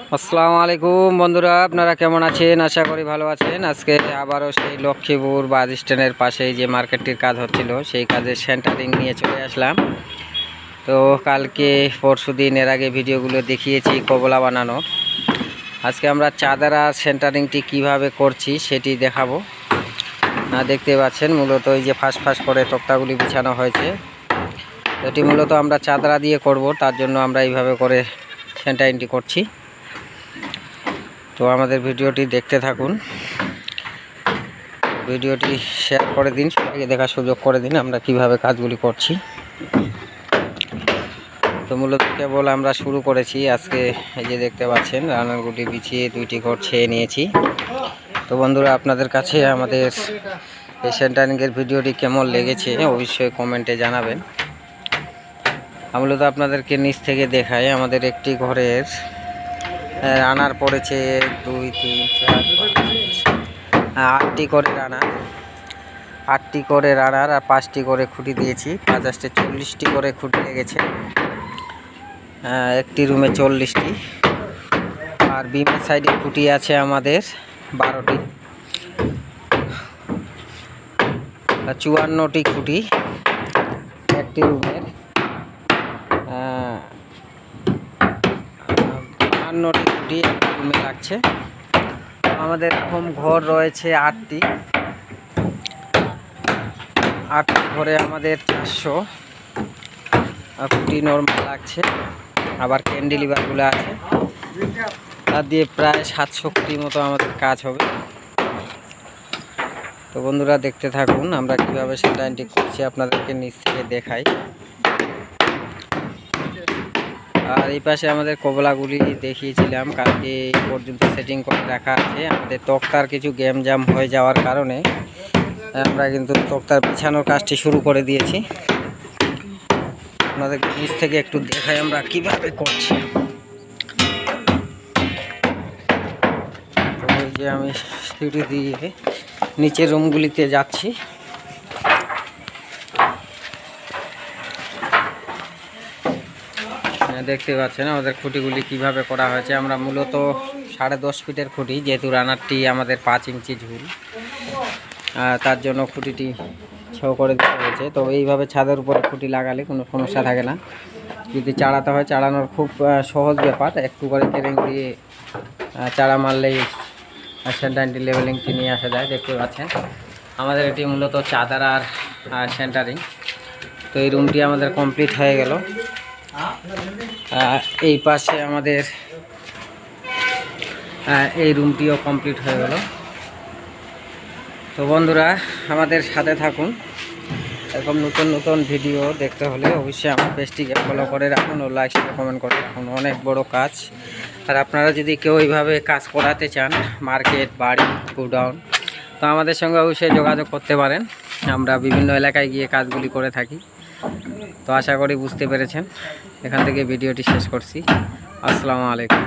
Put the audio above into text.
আসসালামু আলাইকুম বন্ধুরা, আপনারা কেমন আছেন? আশা করি ভালো আছেন। আজকে আবারও সেই লক্ষ্মীপুর বাস স্ট্যান্ডের পাশেই যে মার্কেটটির কাজ হচ্ছিল সেই কাজের সেন্টারিং নিয়ে চলে আসলাম। তো কালকে পরশুদিন এর আগে ভিডিওগুলো দেখিয়েছি কবলা বানানো। আজকে আমরা চাঁদারা সেন্টারিংটি কিভাবে করছি সেটি দেখাবো। দেখতে পাচ্ছেন মূলত এই যে ফাঁস করে তক্তাগুলি বিছানো হয়েছে, এটি মূলত আমরা চাঁদরা দিয়ে করব, তার জন্য আমরা এইভাবে করে সেন্টারিংটি করছি। তো আমাদের ভিডিওটি দেখতে থাকুন, ভিডিওটি শেয়ার করে দিন, সবাইকে দেখার সুযোগ করে দিন আমরা কিভাবে কাজগুলি করছি। তো মূলত কেবল আমরা শুরু করেছি আজকে। এই যে দেখতে পাচ্ছেন রানারগুলি বিছিয়ে 2টি ঘর ছেয়ে নিয়েছি। তো বন্ধুরা, আপনাদের কাছে আমাদের এই সেন্টারিংয়ের ভিডিওটি কেমন লেগেছে অবশ্যই কমেন্টে জানাবেন। মূলত আপনাদেরকে নিচ থেকে দেখাই। আমাদের একটি ঘরের রানার পড়েছে 2, 3, 4, 8টি করে রানার, 8টি করে রানার আর 5টি করে খুঁটি দিয়েছি। 50 40টি করে খুঁটি লেগেছে, একটি রুমে 40টি। আর বিমের সাইডে খুঁটি আছে আমাদের 12টি, 54টি খুঁটি একটি রুমের, 52টি খুঁটি একটি রুমে লাগছে। আমাদের এরকম ঘর রয়েছে 8টি ঘরে আমাদের 400 খুঁটি নর্মাল লাগছে। আবার ক্যান্ডিলিভারগুলো আছে, তার দিয়ে প্রায় 700 খুঁটির মতো আমাদের কাজ হবে। তো বন্ধুরা দেখতে থাকুন আমরা কীভাবে সেন্টারিংটি করছি, আপনাদেরকে নিচ থেকে দেখাই। আর এই পাশে আমাদের কবলাগুলি দেখিয়েছিলাম কালকে, পর্যন্ত সেটিং করে রাখা আছে। আমাদের তক্তার কিছু গেম জাম হয়ে যাওয়ার কারণে আমরা কিন্তু তক্তার বিছানোর কাজটি শুরু করে দিয়েছি। আপনাদের নিচ থেকে একটু দেখাই আমরা কিভাবে করছি। তো এই যে আমি সিঁড়ি দিয়ে নিচের রুমগুলিতে যাচ্ছি। দেখতে পাচ্ছেন আমাদের খুঁটিগুলি কিভাবে করা হয়েছে। আমরা মূলত 10.5 ফিটের খুঁটি, যেহেতু রানারটি আমাদের 5 ইঞ্চি ঝুল, তার জন্য খুঁটিটি ছেও করে দিতে হয়েছে। তো এইভাবে ছাদের উপরে খুঁটি লাগালে কোনো সমস্যা থাকে না। যদি চাড়াতে হয়, চাড়ানোর খুব সহজ ব্যাপার, একটু করে কেরেং দিয়ে চাড়া মারলেই সেন্টারিংটি লেভেলিংটি নিয়ে আসা যায়। দেখতে পাচ্ছেন আমাদের এটি মূলত চাঁদার আর সেন্টারিং। তো এই রুমটি আমাদের কমপ্লিট হয়ে গেল। এই পাশে আমাদের এই রুমটিও কমপ্লিট হয়ে গেল। তো বন্ধুরা আমাদের সাথে থাকুন, এরকম নতুন ভিডিও দেখতে হলে অবশ্যই আমার পেজটিকে ফলো করে রাখুন ও লাইক শেয়ার কমেন্ট করে রাখুন। অনেক বড় কাজ। আর আপনারা যদি কেউ এইভাবে কাজ করাতে চান, মার্কেট, বাড়ি, গোডাউন, তো আমাদের সঙ্গে অবশ্যই যোগাযোগ করতে পারেন। আমরা বিভিন্ন এলাকায় গিয়ে কাজগুলি করে থাকি। তো আশা করি বুঝতে পেরেছেন। এখান থেকে ভিডিওটি শেষ করছি। আসসালামু আলাইকুম।